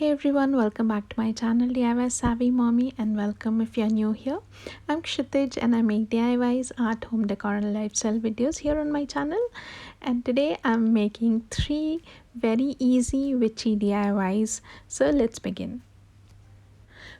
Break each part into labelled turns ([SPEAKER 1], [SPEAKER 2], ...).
[SPEAKER 1] Hey everyone, welcome back to my channel DIY Savvy Mommy, and welcome if you're new here. I'm Kshitij and I make DIYs, art, home decor and lifestyle videos here on my channel. And today I'm making 3 very easy witchy DIYs. So let's begin.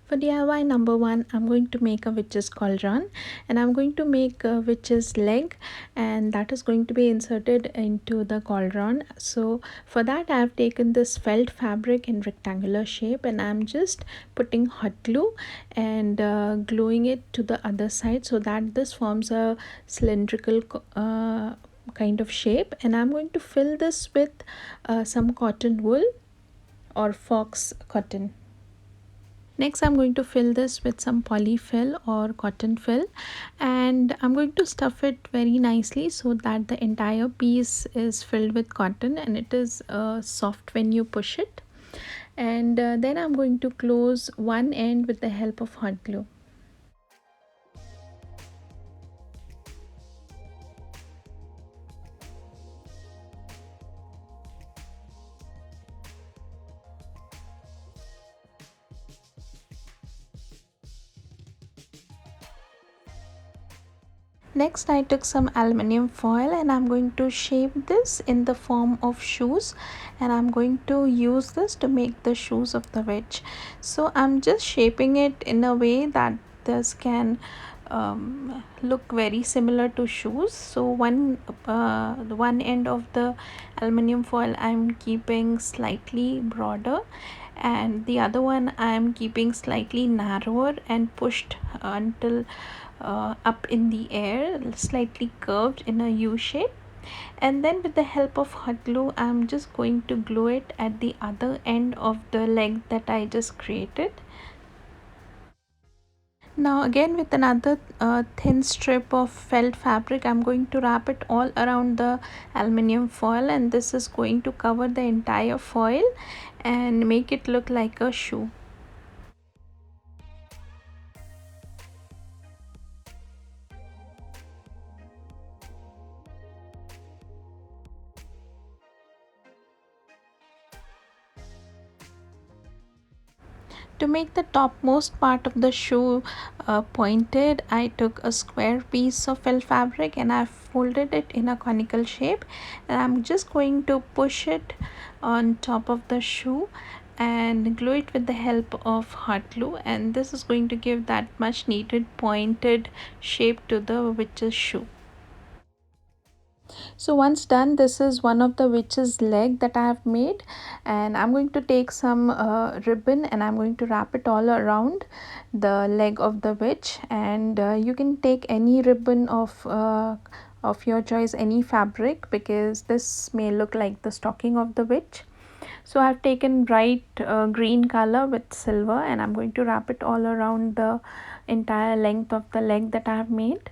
[SPEAKER 1] For DIY number 1, I'm going to make a witch's cauldron, and I'm going to make a witch's leg, and that is going to be inserted into the cauldron. So for that I've taken this felt fabric in rectangular shape, and I'm just putting hot glue and gluing it to the other side so that this forms a cylindrical kind of shape. And I'm going to fill this with some cotton wool or fox cotton. Next, I'm going to fill this with some polyfill or cotton fill, and I'm going to stuff it very nicely so that the entire piece is filled with cotton and it is soft when you push it. And then I'm going to close one end with the help of hot glue. Next, I took some aluminium foil and I'm going to shape this in the form of shoes, and I'm going to use this to make the shoes of the witch. So I'm just shaping it in a way that this can look very similar to shoes. So the one end of the aluminium foil I'm keeping slightly broader, and the other one I'm keeping slightly narrower and pushed until up in the air, slightly curved in a U shape. And then with the help of hot glue I'm just going to glue it at the other end of the leg that I just created. Now again, with another thin strip of felt fabric, I'm going to wrap it all around the aluminium foil, and this is going to cover the entire foil and make it look like a shoe. To make the topmost part of the shoe pointed, I took a square piece of felt fabric and I folded it in a conical shape, and I'm just going to push it on top of the shoe and glue it with the help of hot glue, and this is going to give that much needed pointed shape to the witch's shoe. So once done, this is one of the witch's leg that I have made, and I'm going to take some ribbon and I'm going to wrap it all around the leg of the witch. And you can take any ribbon of your choice, any fabric, because this may look like the stocking of the witch. So I've taken bright green color with silver, and I'm going to wrap it all around the entire length of the leg that I have made.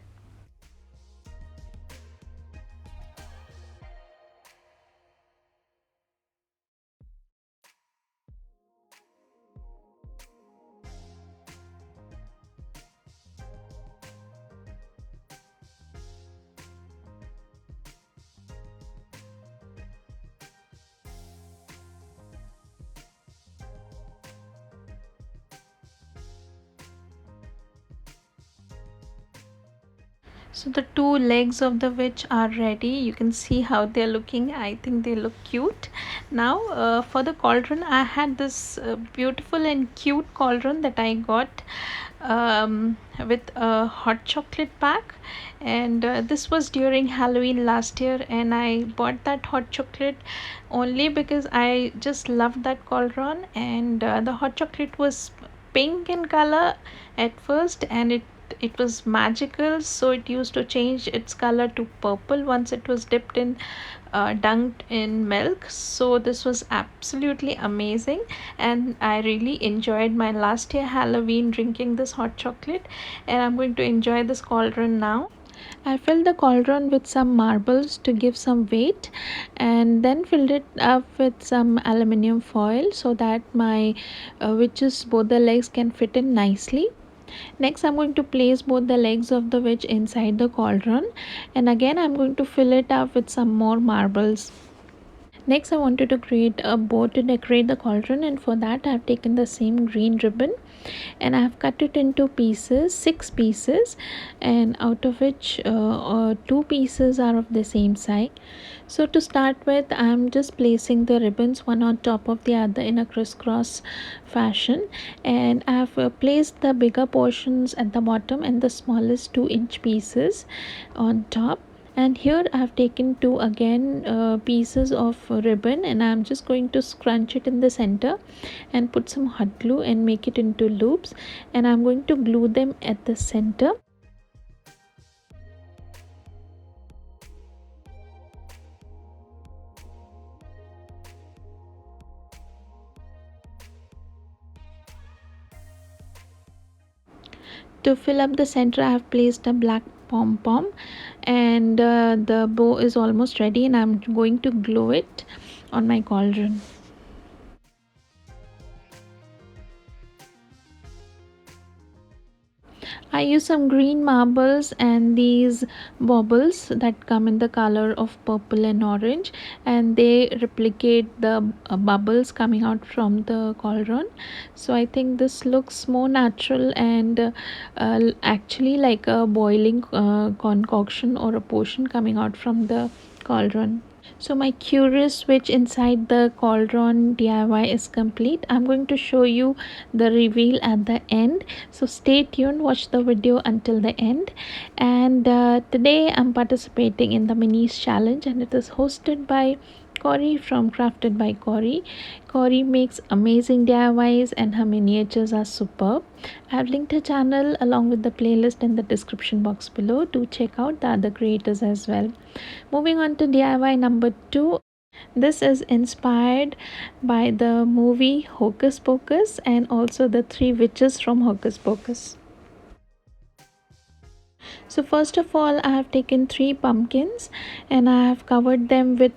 [SPEAKER 1] So the two legs of the witch are ready. You can see how they're looking. I think they look cute. Now for the cauldron, I had this beautiful and cute cauldron that I got with a hot chocolate pack, and this was during Halloween last year, and I bought that hot chocolate only because I just loved that cauldron. And the hot chocolate was pink in color at first, and it was magical, so it used to change its color to purple once it was dipped in dunked in milk. So this was absolutely amazing, and I really enjoyed my last year Halloween drinking this hot chocolate, and I'm going to enjoy this cauldron now. I filled the cauldron with some marbles to give some weight, and then filled it up with some aluminium foil so that my witches, both the legs, can fit in nicely. Next, I'm going to place both the legs of the witch inside the cauldron, and again I'm going to fill it up with some more marbles. Next, I wanted to create a bow to decorate the cauldron, and for that I have taken the same green ribbon and I have cut it into pieces, 6 pieces, and out of which 2 pieces are of the same size. So to start with, I am just placing the ribbons one on top of the other in a crisscross fashion, and I have placed the bigger portions at the bottom and the smallest 2-inch pieces on top. And here I have taken two again pieces of ribbon, and I am just going to scrunch it in the center and put some hot glue and make it into loops, and I'm going to glue them at the center. To fill up the center, I have placed a black pom pom, and the bow is almost ready, and I'm going to glue it on my cauldron. I use some green marbles and these baubles that come in the color of purple and orange, and they replicate the bubbles coming out from the cauldron. So I think this looks more natural and actually like a boiling concoction or a potion coming out from the cauldron. So my curious switch inside the cauldron DIY is complete. I'm going to show you the reveal at the end. So stay tuned, watch the video until the end. And today I'm participating in the minis challenge, and it is hosted by Corie from Crafted by Corie. Corie makes amazing DIYs and her miniatures are superb. I have linked her channel along with the playlist in the description box below. Do check out the other creators as well. Moving on to DIY number 2. This is inspired by the movie Hocus Pocus and also the 3 witches from Hocus Pocus. So first of all, I have taken 3 pumpkins and I have covered them with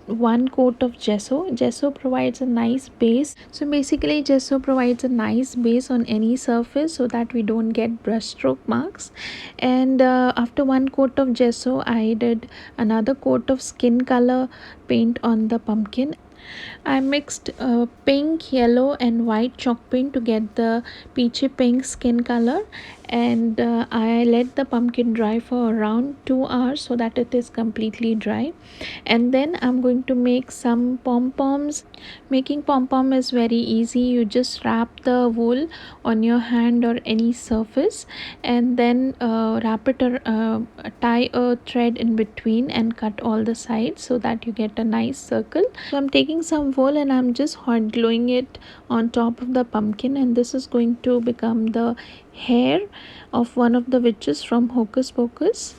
[SPEAKER 1] 1 coat of gesso. Gesso provides a nice base. So basically, gesso provides a nice base on any surface so that we don't get brushstroke marks. And after 1 coat of gesso, I did another coat of skin color paint on the pumpkin. I mixed pink, yellow, and white chalk paint to get the peachy pink skin color, and I let the pumpkin dry for around 2 hours so that it is completely dry. And then I'm going to make some pom poms. Making pom pom is very easy. You just wrap the wool on your hand or any surface, and then tie a thread in between and cut all the sides so that you get a nice circle. So I'm taking some wool and I'm just hot gluing it on top of the pumpkin, and this is going to become the hair of one of the witches from Hocus Pocus.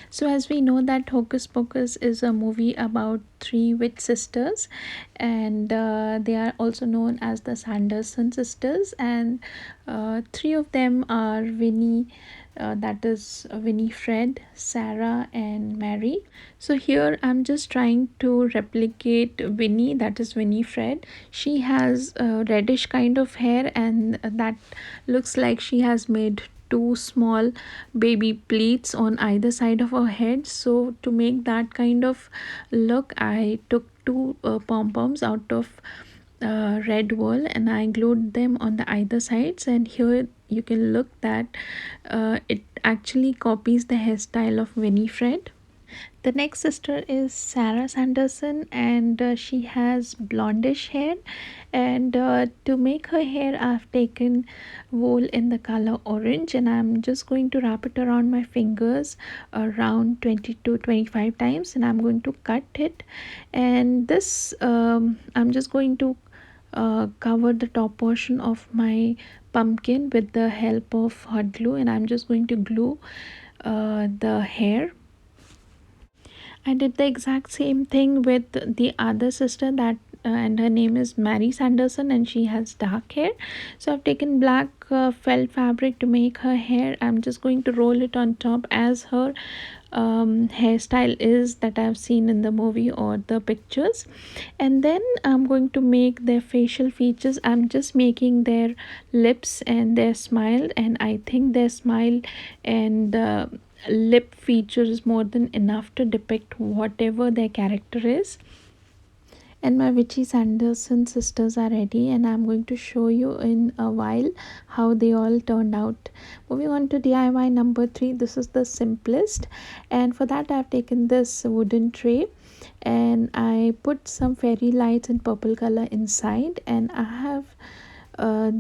[SPEAKER 1] So, as we know that Hocus Pocus is a movie about 3 witch sisters, and they are also known as the Sanderson sisters, and 3 of them are Winnie. That is Winifred, Sarah, and Mary. So here I'm just trying to replicate Winnie, that is Winifred. She has a reddish kind of hair, and that looks like she has made 2 small baby pleats on either side of her head. So to make that kind of look, I took 2 pom-poms out of red wool and I glued them on the either sides, and here you can look that it actually copies the hairstyle of Winifred. The next sister is Sarah Sanderson, and she has blondish hair. And to make her hair, I've taken wool in the color orange, and I'm just going to wrap it around my fingers around 20 to 25 times, and I'm going to cut it. And this, I'm just going to cover the top portion of my pumpkin with the help of hot glue, and I'm just going to glue the hair. I did the exact same thing with the other sister that and her name is Mary Sanderson, and she has dark hair. So I've taken black felt fabric to make her hair. I'm just going to roll it on top as her hairstyle is that I've seen in the movie or the pictures. And then I'm going to make their facial features. I'm just making their lips and their smile, and I think their smile and lip feature is more than enough to depict whatever their character is. And my Witchy Sanderson sisters are ready, and I'm going to show you in a while how they all turned out. Moving on to DIY number 3, this is the simplest, and for that I've taken this wooden tray and I put some fairy lights in purple color inside, and I have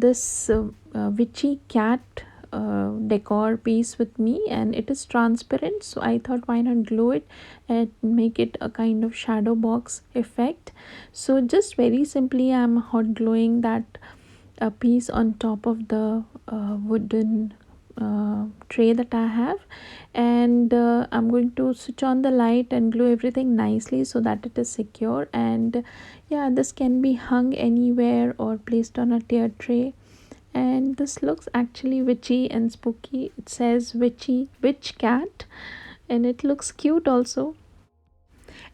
[SPEAKER 1] this witchy cat decor piece with me, and it is transparent, so I thought why not glue it and make it a kind of shadow box effect. So just very simply I'm hot gluing that piece on top of the wooden tray that I have, and I'm going to switch on the light and glue everything nicely so that it is secure. And yeah, this can be hung anywhere or placed on a tier tray, and this looks actually witchy and spooky. It says witchy witch cat, and it looks cute also.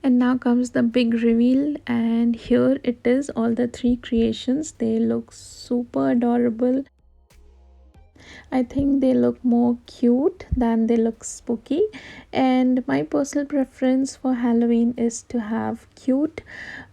[SPEAKER 1] And now comes the big reveal, and here it is, all the three creations. They look super adorable. I think they look more cute than they look spooky, and my personal preference for Halloween is to have cute,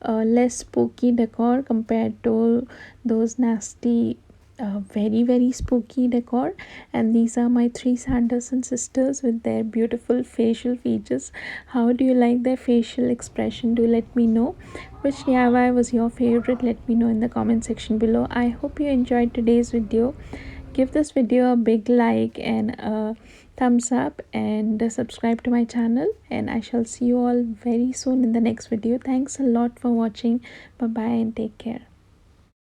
[SPEAKER 1] less spooky decor compared to those nasty, very spooky decor. And these are my three Sanderson sisters with their beautiful facial features. How do you like their facial expression? Do let me know. Which DIY was your favorite? Let me know in the comment section below. I hope you enjoyed today's video. Give this video a big like and a thumbs up, and subscribe to my channel, and I shall see you all very soon in the next video. Thanks a lot for watching. Bye bye and take care.